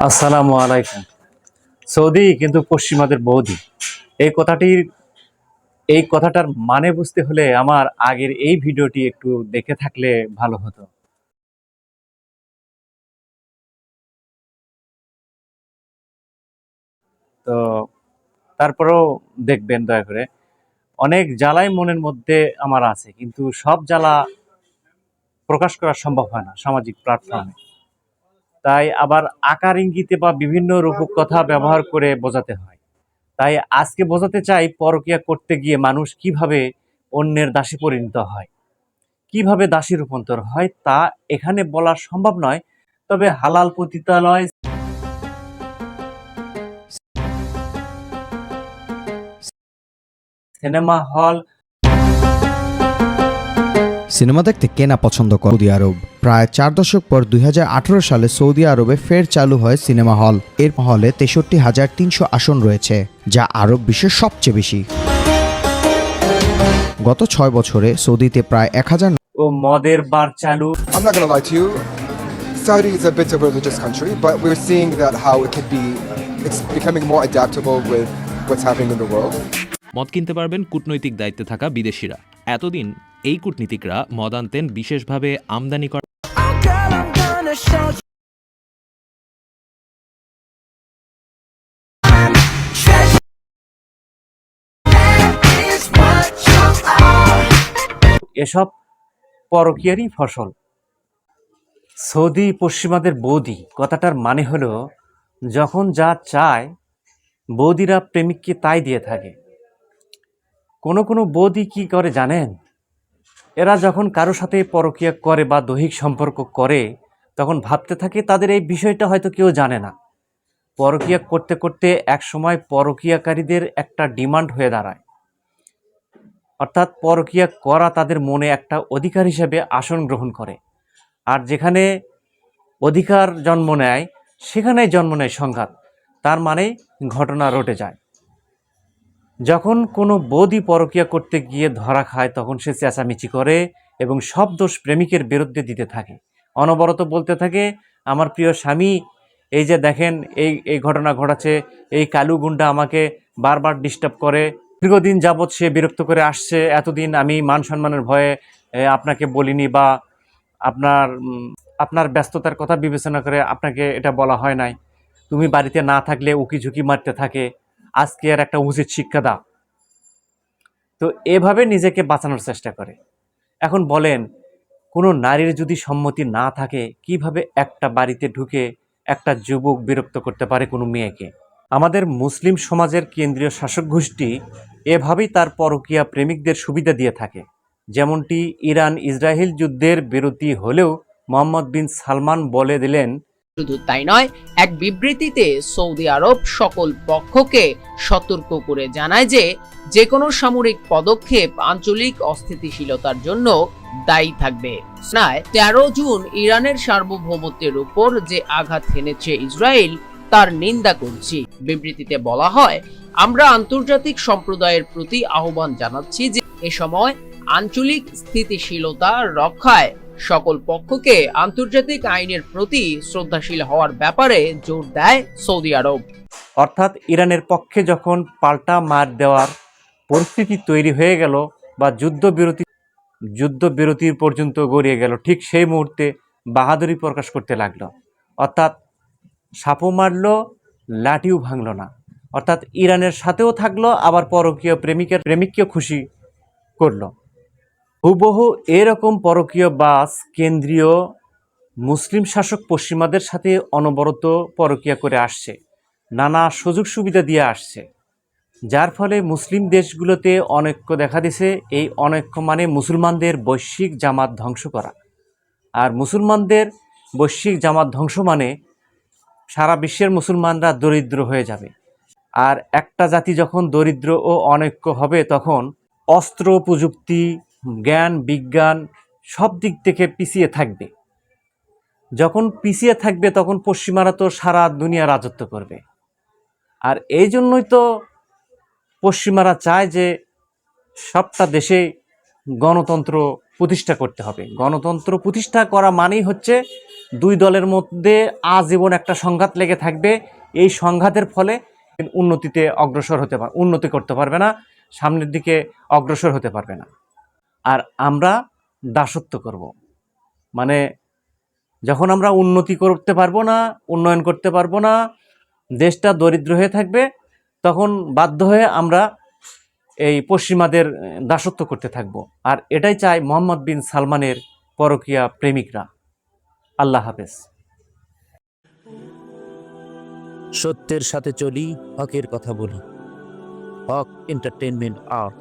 আসসালামু আলাইকুম। সৌদি কিন্তু পশ্চিমাদের বৌদি। এই কথাটির এই কথাটার মানে বুঝতে হলে আমার আগের এই ভিডিওটি একটু দেখে থাকলে ভালো হতো। তো তারপরেও দেখবেন দয়া করে। অনেক জ্বালাই মনের মধ্যে আমার আছে, কিন্তু সব জ্বালা প্রকাশ করা সম্ভব হয় না সামাজিক প্ল্যাটফর্মে। তাই আবার আকার ইঙ্গিতে বা বিভিন্ন রূপক কথা ব্যবহার করে বোঝাতে হয়। তাই আজকে বোঝাতে চাই পরকীয়া করতে গিয়ে মানুষ কিভাবে অন্যের দাসী পরিণত হয়, কিভাবে দাসী রূপান্তর হয় তা এখানে বলা সম্ভব নয়। তবে হালাল পতিতালয়, সিনেমা হল, সিনেমা দেখতে কেনা পছন্দ করে সৌদি আরব। প্রায় 4 দশক পর 2018 সালে সৌদি আরবে ফের চালু হয় সিনেমা হল। এর হলে 63,300 আসন রয়েছে, যা আরব বিশ্বের সবচেয়ে বেশি। গত 6 বছরে সৌদিতে প্রায় 1000 ও মদের বার চালু। I'm not going to lie to you. Saudi is a bit of a religious country, but we're seeing that how it could be, it's becoming more adaptable with what's happening in the world. মদ কিনতে পারবেন কূটনৈতিক দায়িত্বে থাকা বিদেশিরা। এতদিন এই কূটনীতিকরা মদ আনতেন বিশেষভাবে আমদানি করা এসব পরকীয়ারই ফসল। সৌদি পশ্চিমাদের বৌদি কথাটার মানে হলো, যখন যা চায় বৌদিরা প্রেমিককে তাই দিয়ে থাকে। কোনো কোনো বৌদি কি করে জানেন? এরা যখন কারো সাথে পরকীয়া করে বা দৈহিক সম্পর্ক করে, তখন ভাবতে থাকে তাদের এই বিষয়টা হয়তো কেউ জানে না। পরকীয়া করতে করতে এক সময় পরকীয়াকারীদের একটা ডিমান্ড হয়ে দাঁড়ায়, অর্থাৎ পরকীয়া করা তাদের মনে একটা অধিকার হিসেবে আসন গ্রহণ করে। আর যেখানে অধিকার জন্ম নেয় সেখানেই জন্ম নেয় সংঘাত। তার মানে ঘটনা রটে যায়। যখন কোনো বৌদি পরকীয়া করতে গিয়ে ধরা খায়, তখন সে চেঁচামেচি করে এবং সব দোষ প্রেমিকের বিরুদ্ধে দিতে থাকে। অনবরত বলতে থাকে, আমার প্রিয় স্বামী, এই যে দেখেন এই এই ঘটনা ঘটাচ্ছে, এই কালু গুন্ডা আমাকে বারবার ডিস্টার্ব করে, দীর্ঘদিন যাবৎ সে বিরক্ত করে আসছে, এতদিন আমি মান সম্মানের ভয়ে আপনাকে বলিনি, বা আপনার আপনার ব্যস্ততার কথা বিবেচনা করে আপনাকে এটা বলা হয় নাই। তুমি বাড়িতে না থাকলে উকি ঝুঁকি মারতে থাকে, আজকে আর একটা উচিত শিক্ষা দাও। তো এভাবে নিজেকে বাঁচানোর চেষ্টা করে। এখন বলেন, কোনো নারীর যদি সম্মতি না থাকে, কিভাবে একটা বাড়িতে ঢুকে একটা যুবক বিরক্ত করতে পারে কোনো মেয়েকে? আমাদের মুসলিম সমাজের কেন্দ্রীয় শাসক গোষ্ঠী এভাবেই তার পরকীয়া প্রেমিকদের সুবিধা দিয়ে থাকে। যেমনটি ইরান ইসরায়েল যুদ্ধের বিরতি হলেও মোহাম্মদ বিন সালমান বলে দিলেন, শুধু তাই নয়, এক বিবৃতিতে সৌদি আরব সকল পক্ষকে সতর্ক করে জানায় যে যে কোনো সামরিক পদক্ষেপ আঞ্চলিক অস্থিতিশীলতার জন্য দায়ী থাকবে। 13 জুন ইরানের সার্বভৌমত্বের উপর যে আঘাত হেনেছে ইসরায়েল, তার নিন্দা করছি। বিবৃতিতে বলা হয়, আমরা আন্তর্জাতিক সম্প্রদায়ের প্রতি আহ্বান জানাচ্ছি যে এ সময় আঞ্চলিক স্থিতিশীলতা রক্ষায় সকল পক্ষকে আন্তর্জাতিক আইনের প্রতি শ্রদ্ধাশীল হওয়ার ব্যাপারে জোর দেয় সৌদি আরব। অর্থাৎ ইরানের পক্ষে যখন পাল্টা মার দেওয়ার পরিস্থিতি তৈরি হয়ে গেল বা যুদ্ধবিরতির পর্যন্ত গড়িয়ে গেল, ঠিক সেই মুহূর্তে বাহাদুরি প্রকাশ করতে লাগলো। অর্থাৎ সাপও মারল, লাঠিও ভাঙল না। অর্থাৎ ইরানের সাথেও থাকলো, আবার পরকীয় প্রেমিককেও খুশি করলো। হুবহু এরকম পরকীয় বাস কেন্দ্রীয় মুসলিম শাসক পশ্চিমাদের সাথে অনবরত পরকীয়া করে আসছে, নানা সুযোগ সুবিধা দিয়ে আসছে, যার ফলে মুসলিম দেশগুলোতে অনৈক্য দেখা দিছে। এই অনৈক্য মানে মুসলমানদের বৈশ্বিক জামাত ধ্বংস করা। আর মুসলমানদের বৈশ্বিক জামাত ধ্বংস মানে সারা বিশ্বের মুসলমানরা দরিদ্র হয়ে যাবে। আর একটা জাতি যখন দরিদ্র ও অনৈক্য হবে, তখন অস্ত্র প্রযুক্তি, জ্ঞান বিজ্ঞান সব দিক থেকে পিছিয়ে থাকবে। যখন পিছিয়ে থাকবে, তখন পশ্চিমারা তো সারা দুনিয়া রাজত্ব করবে। আর এই জন্যই তো পশ্চিমারা চায় যে সবটা দেশে গণতন্ত্র প্রতিষ্ঠা করতে হবে। গণতন্ত্র প্রতিষ্ঠা করা মানেই হচ্ছে দুই দলের মধ্যে আজীবন একটা সংঘাত লেগে থাকবে। এই সংঘাতের ফলে উন্নতিতে অগ্রসর হতে উন্নতি করতে পারবে না, সামনের দিকে অগ্রসর হতে পারবে না। আর আমরা দাসত্ব করব, মানে যখন আমরা উন্নতি করতে পারবো না, উন্নয়ন করতে পারবো না, দেশটা দরিদ্র হয়ে থাকবে, তখন বাধ্য হয়ে আমরা এই পশ্চিমাদের দাসত্ব করতে থাকবো। আর এটাই চায় মোহাম্মদ বিন সালমানের পরকীয়া প্রেমিকরা। আল্লাহ হাফেজ। সত্যের সাথে চলি, হকের কথা বলি। হক এন্টারটেইনমেন্ট আর্ট।